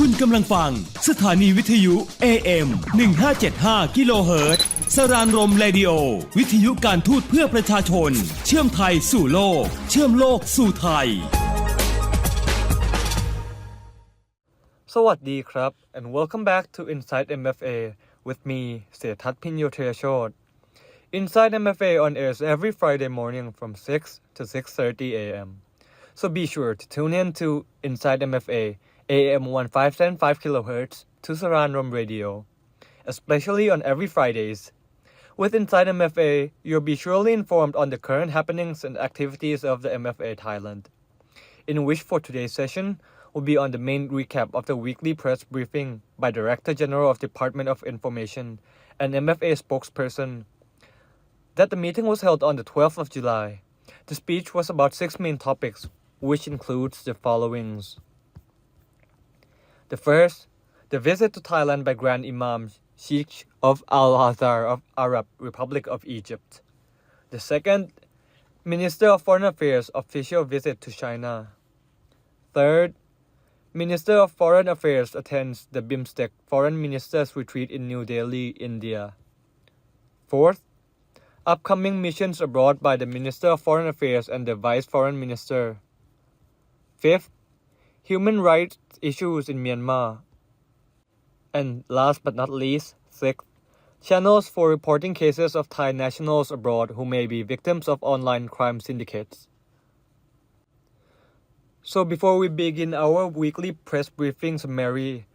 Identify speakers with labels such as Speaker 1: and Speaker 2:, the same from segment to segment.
Speaker 1: คุณกำลังฟังสถานีวิทยุ AM 1575 กิโลเฮิรตซ์สรานรมเรดิโอวิทยุการทูตเพื่อประชาชนเชื่อมไทยสู่โลกเชื่อมโลกสู่ไทย
Speaker 2: สวัสดีครับ and welcome back to Inside MFA with me เสทัศน์ พิญโยเทยโชติ Inside MFA on airs every Friday morning from 6 to 6:30 a.m. So be sure to tune in to Inside MFA AM 1575 kHz to Saranrom Radio, especially on every Fridays. With Inside MFA, you'll be surely informed on the current happenings and activities of the MFA Thailand, in which for today's session will be on the main recap of the weekly press briefing by Director General of Department of Information and MFA spokesperson that the meeting was held on the 12th of July. The speech was about 6 main topics, which includes the followings. The first, the visit to Thailand by Grand Imam Sheikh of Al-Azhar of Arab Republic of Egypt. The second, Minister of Foreign Affairs official visit to China. Third, Minister of Foreign Affairs attends the BIMSTEC Foreign Ministers Retreat in New Delhi, India. Fourth, upcoming missions abroad by the Minister of Foreign Affairs and the Vice Foreign Minister. Fifth, human rights issues in Myanmar. And last but not least, sixth, channels for reporting cases of Thai nationals abroad who may be victims of online crime syndicates. So before we begin our weekly press briefing summary,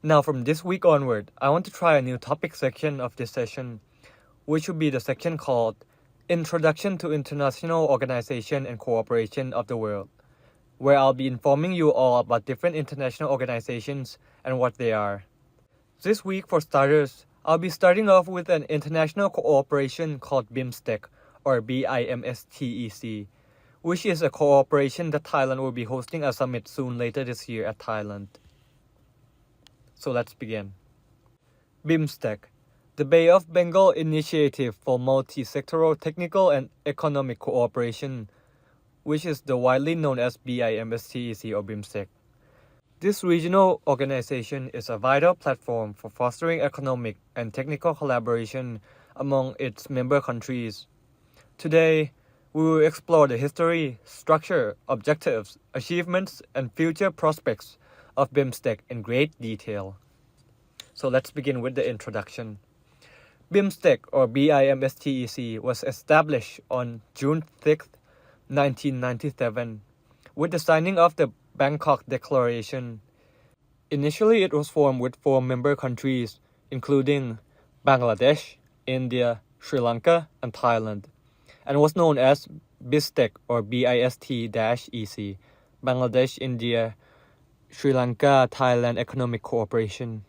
Speaker 2: now from this week onward, I want to try a new topic section of this session, which will be the section called Introduction to International Organization and Cooperation of the World, where I'll be informing you all about different international organizations and what they are. This week, for starters, I'll be starting off with an international cooperation called BIMSTEC, or BIMSTEC, which is a cooperation that Thailand will be hosting a summit soon later this year at Thailand. So let's begin. BIMSTEC, the Bay of Bengal Initiative for Multi-Sectoral Technical and Economic Cooperation, which is the widely known as BIMSTEC or BIMSTEC. This regional organization is a vital platform for fostering economic and technical collaboration among its member countries. Today, we will explore the history, structure, objectives, achievements, and future prospects of BIMSTEC in great detail. So let's begin with the introduction. BIMSTEC or BIMSTEC was established on June 6, 1997, with the signing of the Bangkok Declaration. Initially, it was formed with 4 member countries, including Bangladesh, India, Sri Lanka, and Thailand, and was known as BISTEC or BIST-EC, Bangladesh, India, Sri Lanka, Thailand Economic Cooperation.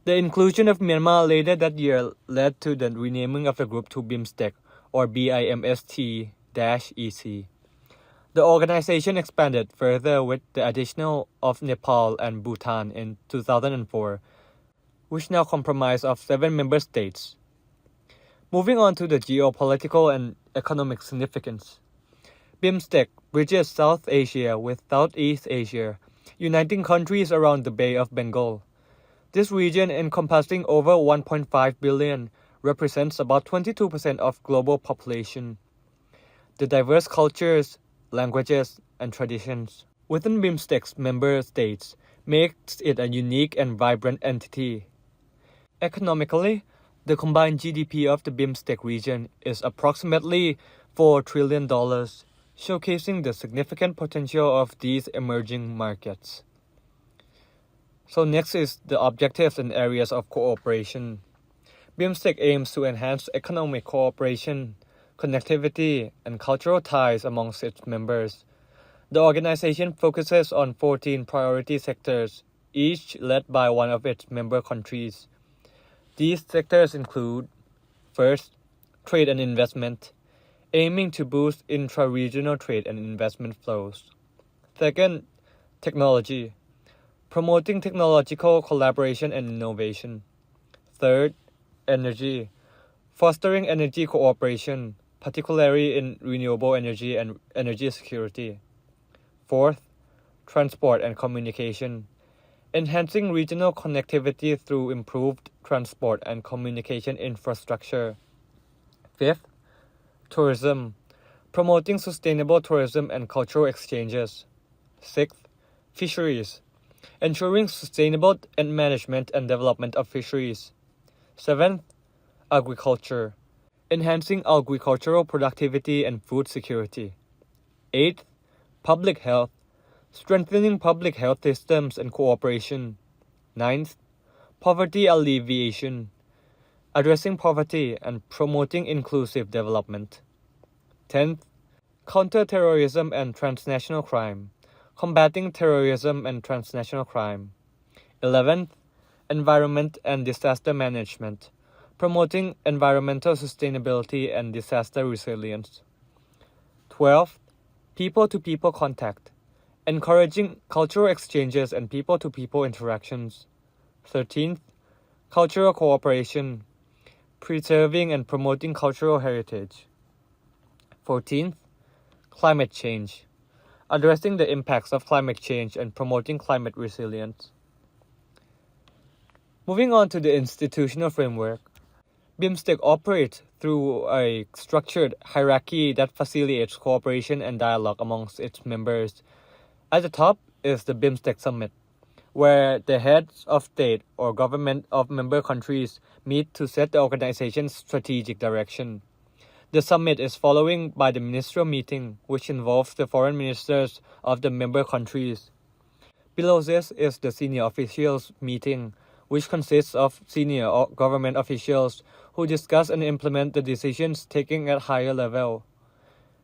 Speaker 2: The inclusion of Myanmar later that year led to the renaming of the group to BIMSTEC or BIMST-EC. The organization expanded further with the addition of Nepal and Bhutan in 2004, which now comprise of 7 member states. Moving on to the geopolitical and economic significance. BIMSTEC bridges South Asia with Southeast Asia, uniting countries around the Bay of Bengal. This region, encompassing over 1.5 billion, represents about 22% of global population. The diverse cultures, languages, and traditions within BIMSTEC's member states makes it a unique and vibrant entity. Economically, the combined GDP of the BIMSTEC region is approximately $4 trillion, showcasing the significant potential of these emerging markets. So next is the objectives and areas of cooperation. BIMSTEC aims to enhance economic cooperation, connectivity, and cultural ties amongst its members. The organization focuses on 14 priority sectors, each led by one of its member countries. These sectors include, first, trade and investment, aiming to boost intra-regional trade and investment flows. Second, technology, promoting technological collaboration and innovation. Third, energy, fostering energy cooperation, particularly in renewable energy and energy security. Fourth, transport and communication, enhancing regional connectivity through improved transport and communication infrastructure. Fifth, tourism, promoting sustainable tourism and cultural exchanges. Sixth, fisheries, ensuring sustainable management and development of fisheries. Seventh, agriculture, enhancing agricultural productivity and food security. Eighth, public health, strengthening public health systems and cooperation. Ninth, poverty alleviation, addressing poverty and promoting inclusive development. 10th, counter-terrorism and transnational crime, combating terrorism and transnational crime. 11th, environment and disaster management, promoting environmental sustainability and disaster resilience. 12th, people-to-people contact, encouraging cultural exchanges and people-to-people interactions. 13th, cultural cooperation, preserving and promoting cultural heritage. 14th, climate change, addressing the impacts of climate change and promoting climate resilience. Moving on to the institutional framework, BIMSTEC operates through a structured hierarchy that facilitates cooperation and dialogue amongst its members. At the top is the BIMSTEC Summit, where the heads of state or government of member countries meet to set the organization's strategic direction. The summit is following by the ministerial meeting, which involves the foreign ministers of the member countries. Below this is the senior officials meeting, which consists of senior government officials who discuss and implement the decisions taken at higher level.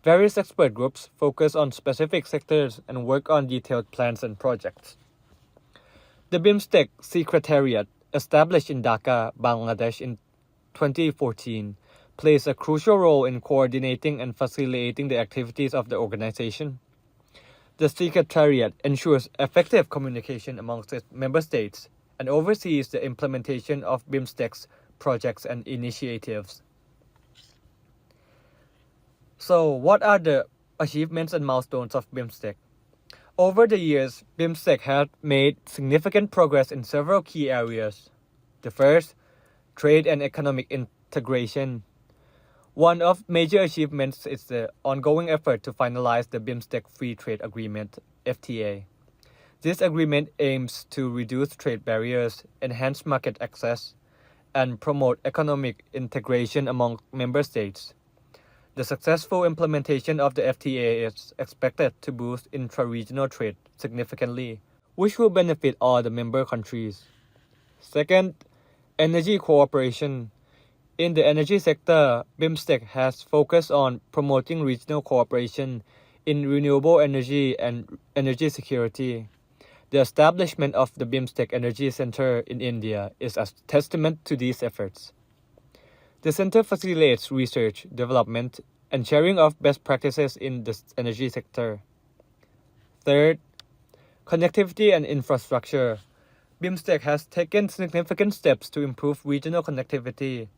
Speaker 2: Various expert groups focus on specific sectors and work on detailed plans and projects. The BIMSTEC Secretariat, established in Dhaka, Bangladesh in 2014, plays a crucial role in coordinating and facilitating the activities of the organization. The Secretariat ensures effective communication amongst its member states and oversees the implementation of BIMSTEC's projects and initiatives. So, what are the achievements and milestones of BIMSTEC? Over the years, BIMSTEC has made significant progress in several key areas. The first, trade and economic integration. One of major achievements is the ongoing effort to finalize the BIMSTEC Free Trade Agreement, FTA. This agreement aims to reduce trade barriers, enhance market access, and promote economic integration among member states. The successful implementation of the FTA is expected to boost intra-regional trade significantly, which will benefit all the member countries. Second, energy cooperation. In the energy sector, BIMSTEC has focused on promoting regional cooperation in renewable energy and energy security. The establishment of the BIMSTEC Energy Center in India is a testament to these efforts. The center facilitates research, development, and sharing of best practices in the energy sector. Third, connectivity and infrastructure. BIMSTEC has taken significant steps to improve regional connectivity.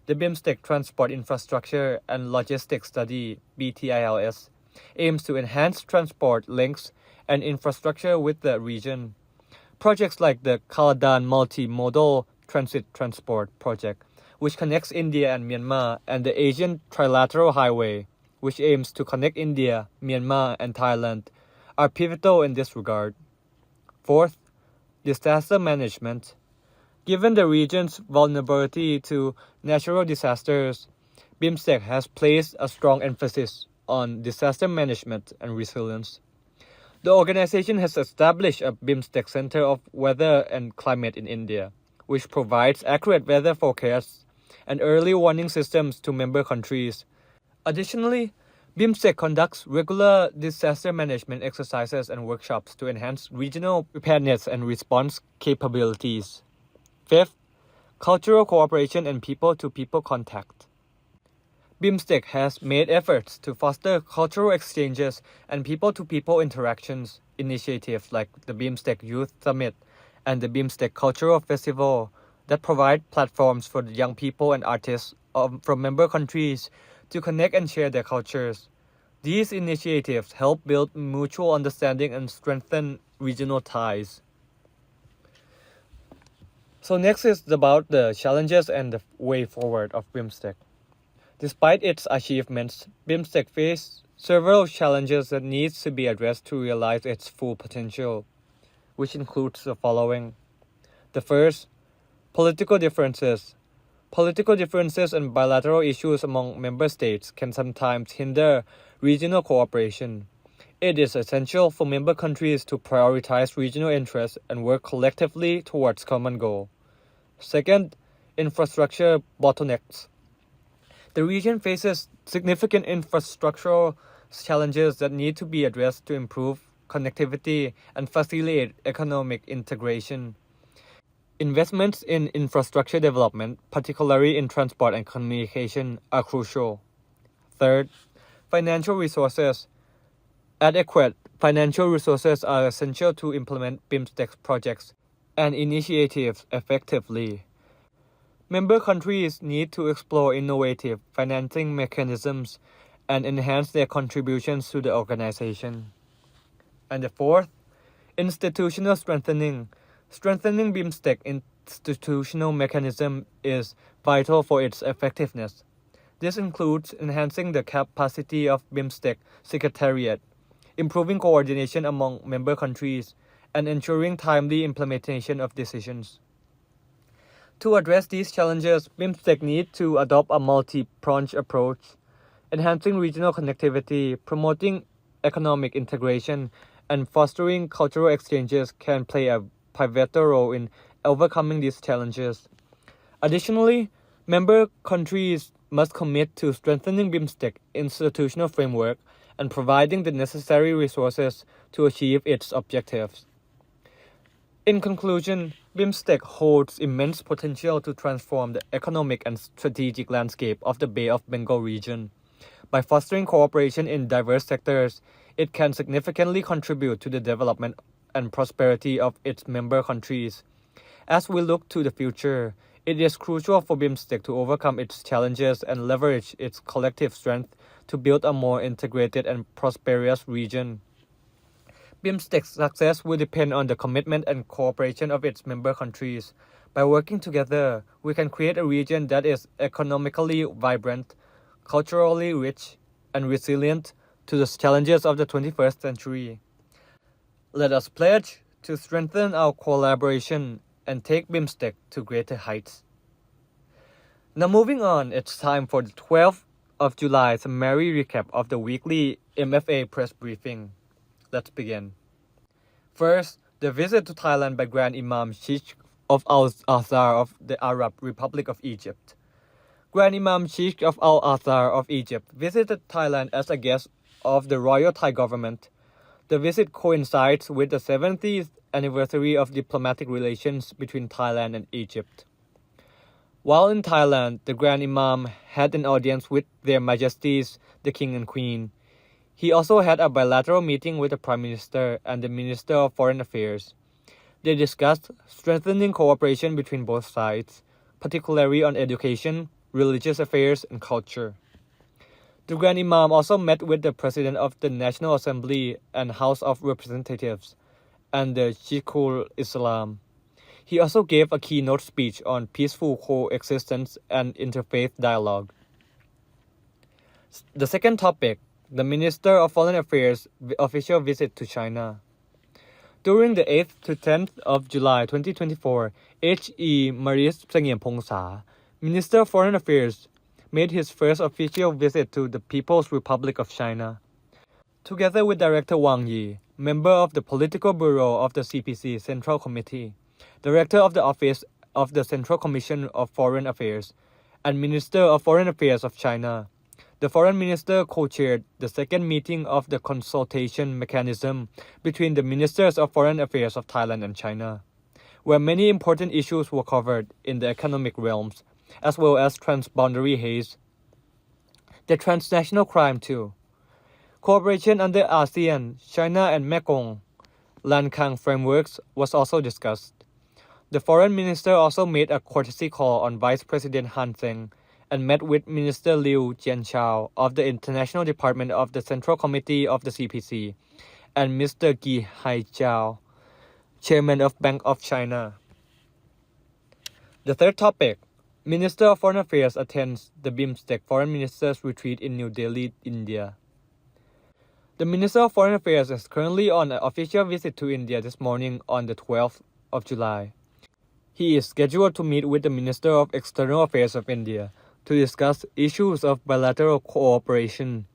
Speaker 2: The BIMSTEC Transport Infrastructure and Logistics Study, BTILS, aims to enhance transport links and infrastructure with the region. Projects like the Kaladan Multimodal Transit Transport Project, which connects India and Myanmar, and the Asian Trilateral Highway, which aims to connect India, Myanmar, and Thailand, are pivotal in this regard. Fourth, disaster management. Given the region's vulnerability to natural disasters, BIMSTEC has placed a strong emphasis on disaster management and resilience. The organization has established a BIMSTEC Center of Weather and Climate in India, which provides accurate weather forecasts and early warning systems to member countries. Additionally, BIMSTEC conducts regular disaster management exercises and workshops to enhance regional preparedness and response capabilities. Fifth, cultural cooperation and people-to-people contact. BIMSTEC has made efforts to foster cultural exchanges and people-to-people interactions. Initiatives like the BIMSTEC Youth Summit and the BIMSTEC Cultural Festival that provide platforms for the young people and artists from member countries to connect and share their cultures. These initiatives help build mutual understanding and strengthen regional ties. So next is about the challenges and the way forward of BIMSTEC. Despite its achievements, BIMSTEC faces several challenges that needs to be addressed to realize its full potential, which includes the following. The first, political differences. Political differences and bilateral issues among member states can sometimes hinder regional cooperation. It is essential for member countries to prioritize regional interests and work collectively towards common goal. Second, infrastructure bottlenecks. The region faces significant infrastructural challenges that need to be addressed to improve connectivity and facilitate economic integration. Investments in infrastructure development, particularly in transport and communication, are crucial. Third, financial resources. Adequate financial resources are essential to implement BIMSTEC projects and initiatives effectively. Member countries need to explore innovative financing mechanisms and enhance their contributions to the organization. And the fourth, institutional strengthening. Strengthening BIMSTEC institutional mechanism is vital for its effectiveness. This includes enhancing the capacity of BIMSTEC Secretariat, improving coordination among member countries, and ensuring timely implementation of decisions. To address these challenges, BIMSTEC needs to adopt a multi-pronged approach, enhancing regional connectivity, promoting economic integration, and fostering cultural exchanges can play a pivotal role in overcoming these challenges. Additionally, member countries must commit to strengthening BIMSTEC institutional framework and providing the necessary resources to achieve its objectives. In conclusion, BIMSTEC holds immense potential to transform the economic and strategic landscape of the Bay of Bengal region. By fostering cooperation in diverse sectors, it can significantly contribute to the development and prosperity of its member countries. As we look to the future, it is crucial for BIMSTEC to overcome its challenges and leverage its collective strength to build a more integrated and prosperous region. BIMSTEC's success will depend on the commitment and cooperation of its member countries. By working together, we can create a region that is economically vibrant, culturally rich, and resilient to the challenges of the 21st century. Let us pledge to strengthen our collaboration and take BIMSTEC to greater heights. Now moving on, it's time for the 12th of July summary recap of the weekly MFA press briefing. Let's begin. First, the visit to Thailand by Grand Imam Sheikh of Al-Azhar of the Arab Republic of Egypt. Grand Imam Sheikh of Al-Azhar of Egypt visited Thailand as a guest of the Royal Thai government. The visit coincides with the 70th anniversary of diplomatic relations between Thailand and Egypt. While in Thailand, the Grand Imam had an audience with Their Majesties, the King and Queen. He also had a bilateral meeting with the Prime Minister and the Minister of Foreign Affairs. They discussed strengthening cooperation between both sides, particularly on education, religious affairs, and culture. The Grand Imam also met with the President of the National Assembly and House of Representatives and the Sheikhul Islam. He also gave a keynote speech on peaceful coexistence and interfaith dialogue. The second topic, the Minister of Foreign Affairs official visit to China. During the 8th to 10th of July 2024, H.E. Maris Pongsa, Minister of Foreign Affairs, made his first official visit to the People's Republic of China. Together with Director Wang Yi, member of the Political Bureau of the CPC Central Committee, Director of the Office of the Central Commission of Foreign Affairs, and Minister of Foreign Affairs of China, the Foreign Minister co-chaired the second meeting of the consultation mechanism between the Ministers of Foreign Affairs of Thailand and China, where many important issues were covered in the economic realms, as well as transboundary haze. The transnational crime too. Cooperation under ASEAN, China and Mekong Lancang frameworks was also discussed. The Foreign Minister also made a courtesy call on Vice President Han Seng and met with Minister Liu Jianchao of the International Department of the Central Committee of the CPC and Mr. Gi Haijiao, Chairman of Bank of China. The third topic, Minister of Foreign Affairs attends the BIMSTEC Foreign Ministers Retreat in New Delhi, India. The Minister of Foreign Affairs is currently on an official visit to India this morning on the 12th of July. He is scheduled to meet with the Minister of External Affairs of India to discuss issues of bilateral cooperation.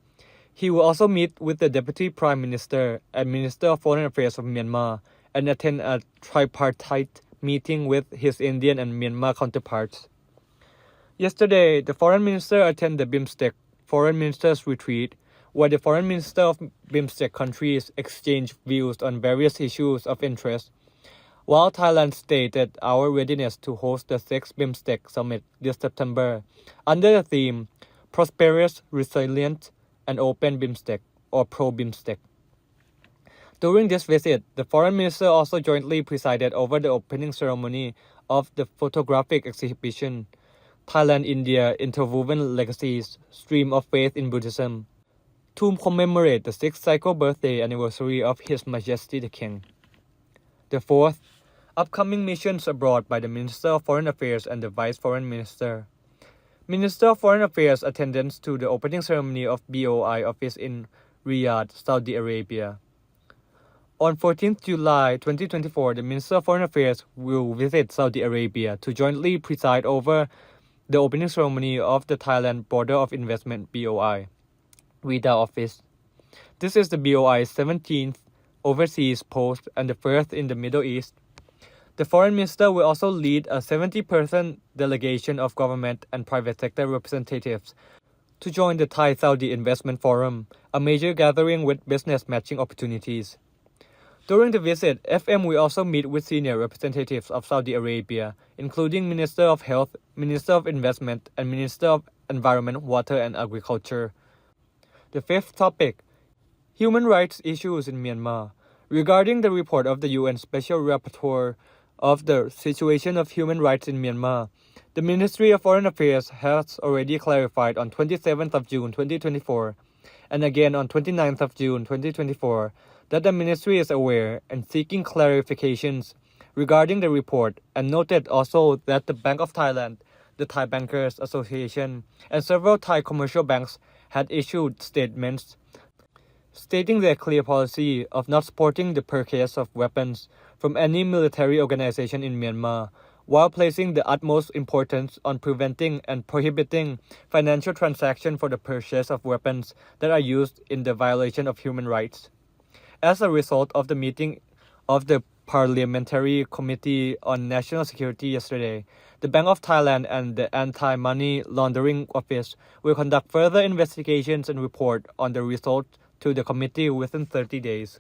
Speaker 2: He will also meet with the Deputy Prime Minister and Minister of Foreign Affairs of Myanmar and attend a tripartite meeting with his Indian and Myanmar counterparts. Yesterday, the Foreign Minister attended the BIMSTEC Foreign Ministers Retreat, where the Foreign Minister of BIMSTEC countries exchanged views on various issues of interest, while Thailand stated our readiness to host the 6th BIMSTEC Summit this September under the theme Prosperous, Resilient, and Open BIMSTEC or Pro-BIMSTEC. During this visit, the Foreign Minister also jointly presided over the opening ceremony of the photographic exhibition Thailand-India Interwoven Legacies, Stream of Faith in Buddhism, to commemorate the 6th cycle birthday anniversary of His Majesty the King. The fourth, upcoming missions abroad by the Minister of Foreign Affairs and the Vice Foreign Minister. Minister of Foreign Affairs attendance to the opening ceremony of BOI office in Riyadh, Saudi Arabia. On 14th July 2024, the Minister of Foreign Affairs will visit Saudi Arabia to jointly preside over the opening ceremony of the Thailand Border of Investment BOI, Riyadh office. This is the BOI's 17th overseas post and the first in the Middle East. The Foreign Minister will also lead a 70% delegation of government and private sector representatives to join the Thai-Saudi Investment Forum, a major gathering with business matching opportunities. During the visit, FM will also meet with senior representatives of Saudi Arabia, including Minister of Health, Minister of Investment, and Minister of Environment, Water and Agriculture. The fifth topic, human rights issues in Myanmar. Regarding the report of the UN Special Rapporteur of the situation of human rights in Myanmar, the Ministry of Foreign Affairs has already clarified on 27th of June 2024 and again on 29th of June 2024 that the ministry is aware and seeking clarifications regarding the report, and noted also that the Bank of Thailand, the Thai Bankers Association, and several Thai commercial banks had issued statements stating their clear policy of not supporting the purchase of weapons from any military organization in Myanmar, while placing the utmost importance on preventing and prohibiting financial transactions for the purchase of weapons that are used in the violation of human rights. As a result of the meeting of the Parliamentary Committee on National Security yesterday, the Bank of Thailand and the Anti-Money Laundering Office will conduct further investigations and report on the result to the committee within 30 days.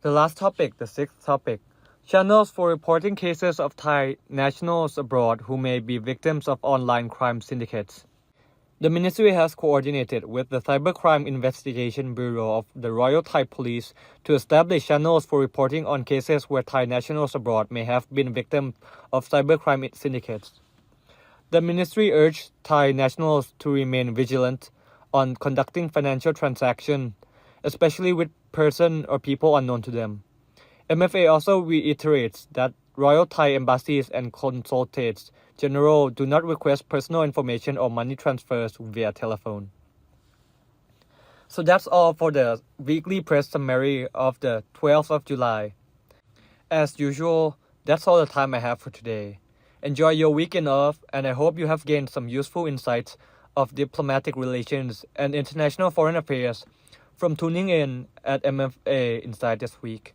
Speaker 2: The last topic, the sixth topic, channels for reporting cases of Thai nationals abroad who may be victims of online crime syndicates. The ministry has coordinated with the Cybercrime Investigation Bureau of the Royal Thai Police to establish channels for reporting on cases where Thai nationals abroad may have been victims of cybercrime syndicates. The ministry urged Thai nationals to remain vigilant on conducting financial transactions, especially with persons or people unknown to them. MFA also reiterates that Royal Thai embassies and consulates general do not request personal information or money transfers via telephone. So that's all for the weekly press summary of the 12th of July. As usual, that's all the time I have for today. Enjoy your weekend off, and I hope you have gained some useful insights of diplomatic relations and international foreign affairs from tuning in at MFA Inside this week.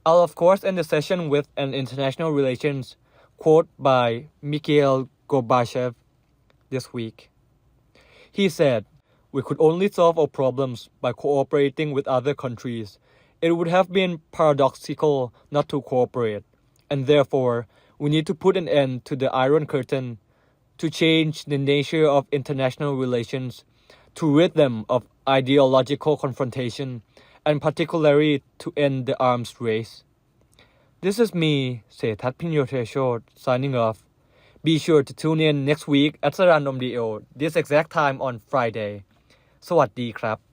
Speaker 2: I'll of course end the session with an international relations quote by Mikhail Gorbachev this week. He said, "We could only solve our problems by cooperating with other countries. It would have been paradoxical not to cooperate, and therefore we need to put an end to the Iron Curtain, to change the nature of international relations, to rid them of ideological confrontation, and particularly to end the arms race." This is me, Sethat Pinyotheshod, signing off. Be sure to tune in next week at Saranrom Radio, this exact time on Friday. สวัสดีครับ